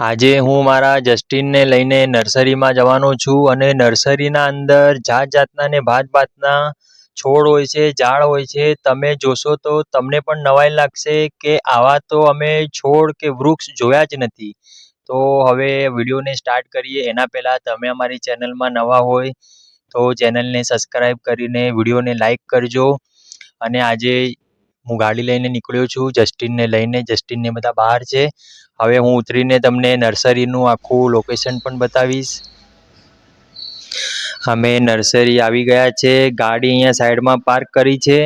આજે હું મારા જસ્ટિનને લઈને નર્સરીમાં જવાનો છું અને નર્સરીના અંદર જાતજાતના ને ભાતભાતના છોડ હોય છે, ઝાડ હોય છે. તમે જોશો તો તમને પણ નવાઈ લાગશે કે આવા તો અમે છોડ કે વૃક્ષ જોયા જ નથી. તો હવે વિડીયોને સ્ટાર્ટ કરીએ એના પહેલાં તમે અમારી ચેનલમાં નવા હોય તો ચેનલને સબસ્ક્રાઈબ કરીને વિડીયોને લાઈક કરજો. અને આજે હું ગાડી લઈને નીકળ્યો છું જસ્ટિનને લઈને. જસ્ટિનને બધા બહાર છે. હવે હું ઉતરીને તમને નર્સરીનું આખું લોકેશન પણ બતાવીશ. અમે નર્સરી આવી ગયા છે. ગાડી અહીંયા સાઈડમાં પાર્ક કરી છે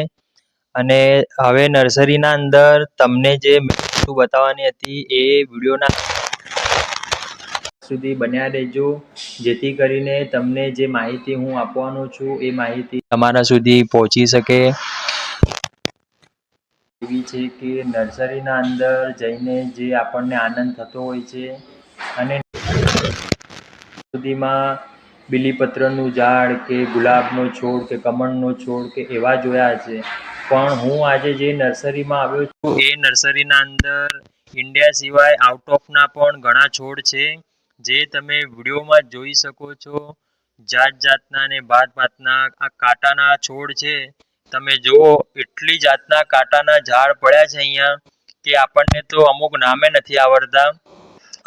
અને હવે નર્સરીના અંદર તમને જે વસ્તુ બતાવવાની હતી એ વિડીયોના સુધી બન્યા રહેજો, જેથી કરીને તમને જે માહિતી હું આપવાનો છું એ માહિતી તમારા સુધી પહોંચી શકે. એવી છે કે નર્સરીના અંદર જઈને જે આપણને આનંદ થતો હોય છે અને સુધીમાં બીલીપત્રનું ઝાડ કે ગુલાબનો છોડ કે કમળનો છોડ કે એવા જોયા છે. પણ હું આજે જે નર્સરીમાં આવ્યો છું એ નર્સરીના અંદર ઇન્ડિયા સિવાય આઉટ ઓફના પણ ઘણા છોડ છે, જે તમે વિડીયોમાં જોઈ શકો છો. જાતના ને ભાતના આ કાંટાના છોડ છે. તમે જુઓ એટલી જાતના કાંટાના ઝાડ પડ્યા છે અહીંયા કે આપણને તો અમુક નામે નથી આવડતા.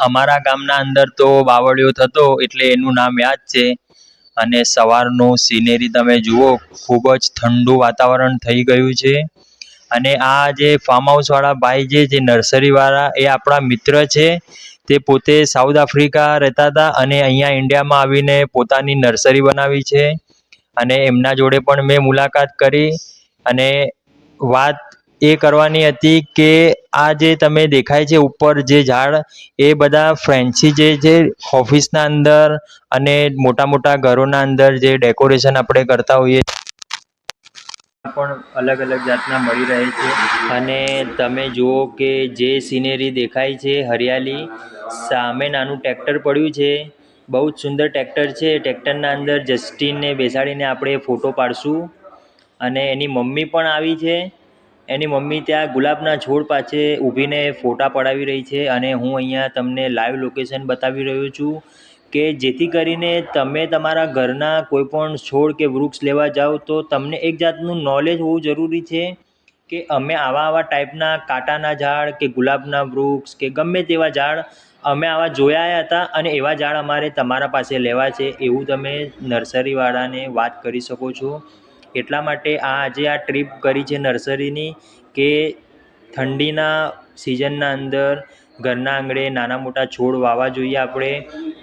અમારા ગામના અંદર તો બાવળિયો થતો એટલે એનું નામ યાદ છે. અને સવારનું સિનેરી તમે જુઓ, ખૂબ જ ઠંડુ વાતાવરણ થઈ ગયું છે. અને આ જે ફાર્મ હાઉસવાળા ભાઈ જે નર્સરીવાળા એ આપણા મિત્ર છે. તે પોતે સાઉથ આફ્રિકા રહેતા હતા અને અહીંયા ઇન્ડિયામાં આવીને પોતાની નર્સરી બનાવી છે. અને એમના જોડે પણ મેં મુલાકાત કરી અને વાત એ કરવાની હતી કે આ જે તમે દેખાય છે ઉપર જે ઝાડ એ બધા ફેન્સી જે છે ઓફિસના અંદર અને મોટા મોટા ઘરોના અંદર જે ડેકોરેશન આપણે કરતા હોઈએ પણ અલગ અલગ જાતના મળી રહે છે. અને તમે જુઓ કે જે સિનેરી દેખાય છે હરિયાળી, સામે નાનું ટ્રેક્ટર પડ્યું છે. બહુ જ સુંદર ટ્રેક્ટર છે. ટ્રેક્ટરના અંદર જસ્ટિનને બેસાડીને આપણે ફોટો પાડશું. અને એની મમ્મી પણ આવી છે. એની મમ્મી ત્યાં ગુલાબના છોડ પાસે ઊભીને ફોટા પડાવી રહી છે. અને હું અહીંયા તમને લાઈવ લોકેશન બતાવી રહ્યો છું કે જેથી કરીને તમે તમારા ઘરના કોઈ પણ છોડ કે વૃક્ષ લેવા જાઓ તો તમને એક જાતનું નોલેજ હોવું જરૂરી છે કે અમે આવા ટાઈપના કાંટાના ઝાડ કે ગુલાબના વૃક્ષ કે ગમે તેવા ઝાડ અમે આવા જોયા હતા અને એવા ઝાડ અમારે તમારા પાસે લેવા છે, એવું તમે નર્સરીવાળાને વાત કરી શકો છો. એટલા માટે આજે આ ટ્રીપ કરી છે નર્સરીની કે ઠંડીના સિઝનના અંદર ઘરના આંગણે નાના મોટા છોડ વાવવા જોઈએ આપણે.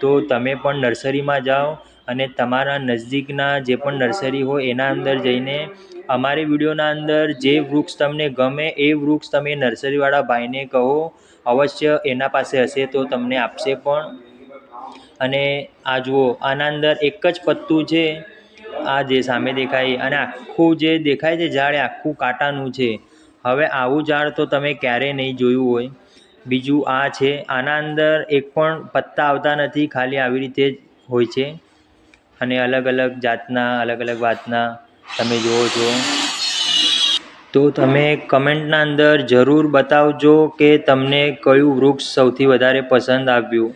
તો તમે પણ નર્સરીમાં જાઓ અને તમારા નજદીકના જે પણ નર્સરી હોય એના અંદર જઈને અમારી વિડીયોના અંદર જે વૃક્ષ તમને ગમે એ વૃક્ષ તમે નર્સરીવાળા ભાઈને કહો, અવશ્ય એના પાસે હશે તો તમને આપશે પણ. અને આ જુઓ, આના અંદર એક જ પત્તું છે, આ જે સામે દેખાય, અને આખું જે દેખાય છે ઝાડ એ આખું કાંટાનું છે. હવે આવું ઝાડ તો તમે ક્યારેય નહીં જોયું હોય. બીજું આ છે, આના અંદર એક પણ પત્તા આવતા નથી, ખાલી આવી રીતે જ હોય છે. અને અલગ અલગ જાતના અલગ અલગ વાતના તમે જુઓ છો. તો તમે કમેન્ટના અંદર જરૂર બતાવજો કે તમને કયું વૃક્ષ સૌથી વધારે પસંદ આવ્યું.